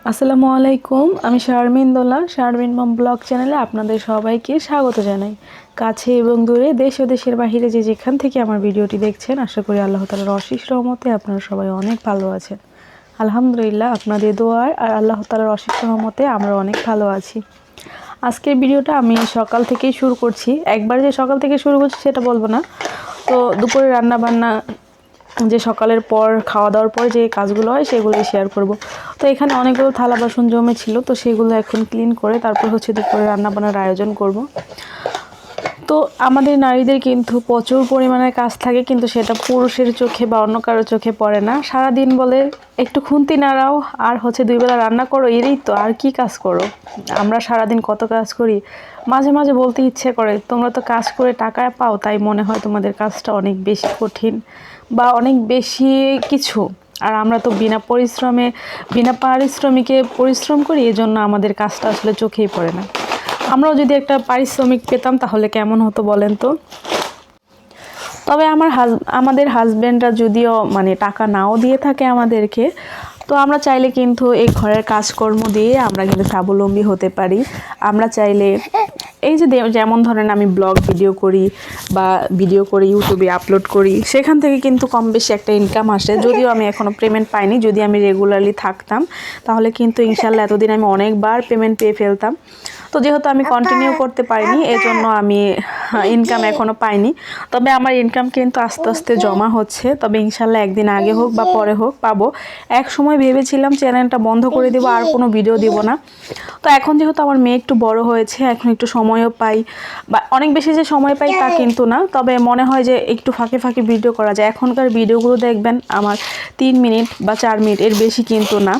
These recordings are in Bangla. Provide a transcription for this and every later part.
আসসালামু আলাইকুম। আমি শারমিন দোলা, শারমিন মম ব্লগ চ্যানেলে আপনাদের সবাইকে স্বাগত জানাই। কাছে এবং দূরে, দেশ ও দেশের বাহিরে যে যেখান থেকে আমার ভিডিওটি দেখছেন, আশা করি আল্লাহ তাআলার অশেষ রহমতে আপনারা সবাই অনেক ভালো আছেন। আলহামদুলিল্লাহ, আপনাদের দোয়ার আর আল্লাহ তাআলার অশেষ রহমতে আমরা অনেক ভালো আছি। আজকের ভিডিওটা আমি সকাল থেকেই শুরু করছি। একবার যে সকাল থেকে শুরু করছি সেটা বলবো না। তো দুপুরে রান্না বান্না, যে সকালের পর খাওয়া দাওয়ার পর যে কাজগুলো হয় সেগুলোই শেয়ার করব। তো এখানে অনেকগুলো থালা বাসন জমে ছিল, তো সেগুলো এখন ক্লিন করে তারপর দুপুরে রান্নাবান্নার আয়োজন করব। তো আমাদের নারীদের কিন্তু প্রচুর পরিমাণে কাজ থাকে, কিন্তু সেটা পুরুষের চোখে বা অন্য কারো চোখে পড়ে না। সারা দিন বলে একটু খুন্তি নাড়াও আর 2 বেলা রান্না করো, এরই তো, আর কি কাজ করো। আমরা সারাদিন কত কাজ করি। মাঝে মাঝে বলতে ইচ্ছে করে, তোমরা তো কাজ করে টাকা পাও, তাই মনে হয় তোমাদের কাজটা অনেক বেশি কঠিন বা অনেক বেশি কিছু। আর আমরা তো বিনা পারিশ্রমিকে পরিশ্রম করি, এজন্য আমাদের কাজটা আসলে চোখেই পড়ে না। আমরাও যদি একটা পারিশ্রমিক পেতাম তাহলে কেমন হতো বলেন তো। তবে আমাদের হাজব্যান্ডরা যদিও টাকা নাও দিয়ে থাকে আমাদেরকে, তো আমরা চাইলে কিন্তু এই ঘরের কাজকর্ম দিয়ে আমরা কিন্তু স্বাবলম্বী হতে পারি। আমরা চাইলে এই যে যেমন ধরেন আমি ব্লগ ভিডিও করি বা ভিডিও করে ইউটিউবে আপলোড করি, সেখান থেকে কিন্তু কম বেশি একটা ইনকাম আসে। যদিও আমি এখনও পেমেন্ট পাইনি, যদি আমি রেগুলারলি থাকতাম তাহলে কিন্তু ইনশাল্লাহ এতদিন আমি অনেকবার পেমেন্ট পেয়ে ফেলতাম। তো যেহেতু আমি কন্টিনিউ করতে পারিনি, এজন্য আমি ইনকাম এখনও পাইনি। তবে আমার ইনকাম কিন্তু আস্তে আস্তে জমা হচ্ছে। তবে ইনশাল্লাহ একদিন আগে হোক বা পরে হোক পাবো। এক সময় ভেবেছিলাম চ্যানেলটা বন্ধ করে দেবো, আর কোনো ভিডিও দিব না। তো এখন যেহেতু আমার মেয়ে একটু বড় হয়েছে, এখন একটু সময়ও পাই, বা অনেক বেশি যে সময় পাই তা কিন্তু না, তবে মনে হয় যে একটু ফাঁকে ফাঁকে ভিডিও করা যায়। এখনকার ভিডিওগুলো দেখবেন আমার 3 মিনিট বা 4 মিনিট, এর বেশি কিন্তু না।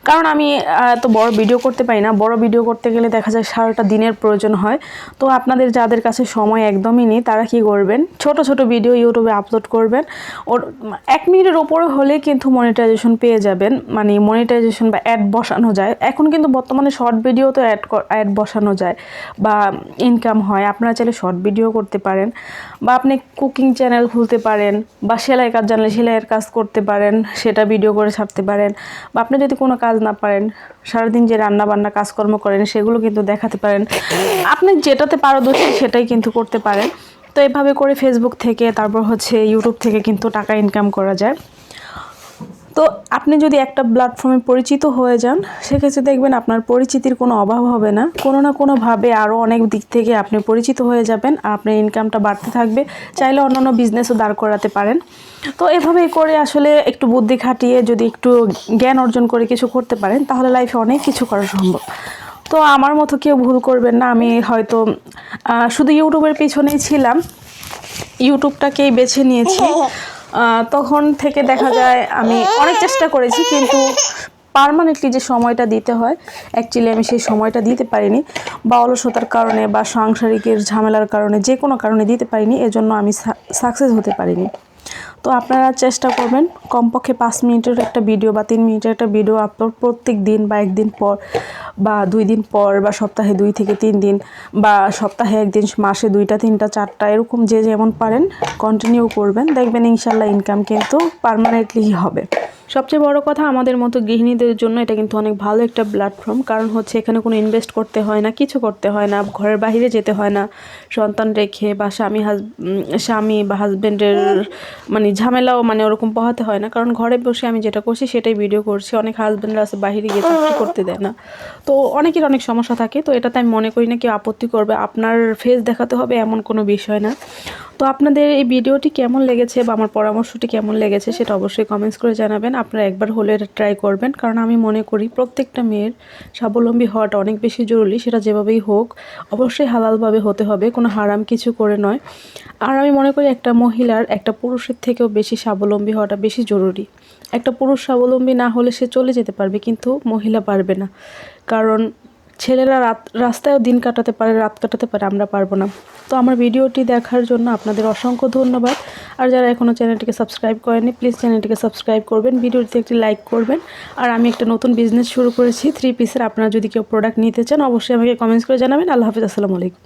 কারণ আমি এত বড় ভিডিও করতে পারি না। বড় ভিডিও করতে গেলে দেখা যায় সারাটা দিনের প্রয়োজন হয়। তো আপনাদের যাদের কাছে সময় একদমই নেই, তারা কি করবেন, ছোট ছোট ভিডিও ইউটিউবে আপলোড করবেন। ওর 1 মিনিটের ওপরে হলে কিন্তু মনিটাইজেশন পেয়ে যাবেন, মনিটাইজেশন বা অ্যাড বসানো যায়। এখন কিন্তু বর্তমানে শর্ট ভিডিও তো অ্যাড বসানো যায় বা ইনকাম হয়। আপনারা চাইলে শর্ট ভিডিও করতে পারেন, বা আপনি কুকিং চ্যানেল খুলতে পারেন, বা সেলাই কাজ জানলে সেলাইয়ের কাজ করতে পারেন, সেটা ভিডিও করে ছাড়তে পারেন। বা আপনি যদি কোনো কাজ না পারেন, সারাদিন যে রান্না বান্না কাজকর্ম করেন সেগুলো কিন্তু দেখাতে পারেন। আপনি যেটাতে পারদর্শী সেটাই কিন্তু করতে পারেন। তো এভাবে করে ফেসবুক থেকে, তারপর ইউটিউব থেকে কিন্তু টাকা ইনকাম করা যায়। তো আপনি যদি একটা প্ল্যাটফর্মে পরিচিত হয়ে যান, সেক্ষেত্রে দেখবেন আপনার পরিচিতির কোনো অভাব হবে না। কোনো না কোনোভাবে আরও অনেক দিক থেকে আপনি পরিচিত হয়ে যাবেন, আপনার ইনকামটা বাড়তে থাকবে। চাইলে অন্যান্য বিজনেসও দাঁড় করাতে পারেন। তো এভাবে করে আসলে একটু বুদ্ধি খাটিয়ে যদি একটু জ্ঞান অর্জন করে কিছু করতে পারেন, তাহলে লাইফে অনেক কিছু করা সম্ভব। তো আমার মতো কেউ ভুল করবেন না। আমি হয়তো শুধু ইউটিউবের পিছনেই ছিলাম, ইউটিউবটাকেই বেছে নিয়েছি। তখন থেকে দেখা যায় আমি অনেক চেষ্টা করেছি, কিন্তু পার্মানেন্টলি যে সময়টা দিতে হয়, অ্যাকচুয়ালি আমি সেই সময়টা দিতে পারিনি, বা অলসতার কারণে বা সাংসারিকের ঝামেলার কারণে, যে কোনো কারণে দিতে পারিনি। এজন্য আমি সাকসেস হতে পারিনি। তো আপনারা চেষ্টা করবেন কমপক্ষে 5 মিনিটের একটা ভিডিও বা 3 মিনিটের একটা ভিডিও আপলোড প্রত্যেক দিন, বা একদিন পর, বা 2 দিন পর, বা সপ্তাহে 2 থেকে 3 দিন, বা সপ্তাহে 1 দিন, মাসে 2টা 3টা 4টা, এরকম যে যেমন পারেন কন্টিনিউ করবেন। দেখবেন ইনশাল্লাহ ইনকাম কিন্তু পার্মানেন্টলি হবে। সবচেয়ে বড় কথা, আমাদের মতো গৃহিণীদের জন্য এটা কিন্তু অনেক ভালো একটা প্ল্যাটফর্ম। কারণ এখানে কোনো ইনভেস্ট করতে হয় না, কিছু করতে হয় না, ঘরের বাইরে যেতে হয় না, সন্তান রেখে বা স্বামী বা হাজব্যান্ডের ঝামেলাও ওরকম পোহাতে হয় না। কারণ ঘরে বসে আমি যেটা করছি সেটাই ভিডিও করছি। অনেক হাজব্যান্ডরা আছে বাইরে গিয়ে চাকরি করতে দেয় না, তো অনেকের অনেক সমস্যা থাকে। তো এটাতে আমি মনে করি না কেউ আপত্তি করবে। আপনার ফেস দেখাতে হবে এমন কোনো বিষয় না। তো আপনাদের এই ভিডিওটি কেমন লেগেছে বা আমার পরামর্শটি কেমন লেগেছে সেটা অবশ্যই কমেন্টস করে জানাবেন। আপনারা একবার হলে এটা ট্রাই করবেন, কারণ আমি মনে করি প্রত্যেকটা মেয়ের স্বাবলম্বী হওয়াটা অনেক বেশি জরুরি। সেটা যেভাবেই হোক, অবশ্যই হালালভাবে হতে হবে, কোনো হারাম কিছু করে নয়। আর আমি মনে করি একটা মহিলার একটা পুরুষের থেকেও বেশি স্বাবলম্বী হওয়াটা বেশি জরুরি। একটা পুরুষ স্বাবলম্বী না হলে সে চলে যেতে পারবে, কিন্তু মহিলা পারবে না। কারণ ছেলেরা রাস্তায়ও দিন কাটাতে পারে, রাত কাটাতে পারে, আমরা পারবো না। তো আমার ভিডিওটি দেখার জন্য আপনাদের অসংখ্য ধন্যবাদ। আর যারা এখনও চ্যানেলটিকে সাবস্ক্রাইব করেনি, প্লিজ চ্যানেলটিকে সাবস্ক্রাইব করবেন, ভিডিওটিতে একটি লাইক করবেন। আর আমি একটা নতুন বিজনেস শুরু করেছি 3 পিসের। আপনারা যদি কেউ প্রোডাক্ট নিতে চান অবশ্যই আমাকে কমেন্টস করে জানাবেন। আল্লাহ হাফিজ, আসসালামু আলাইকুম।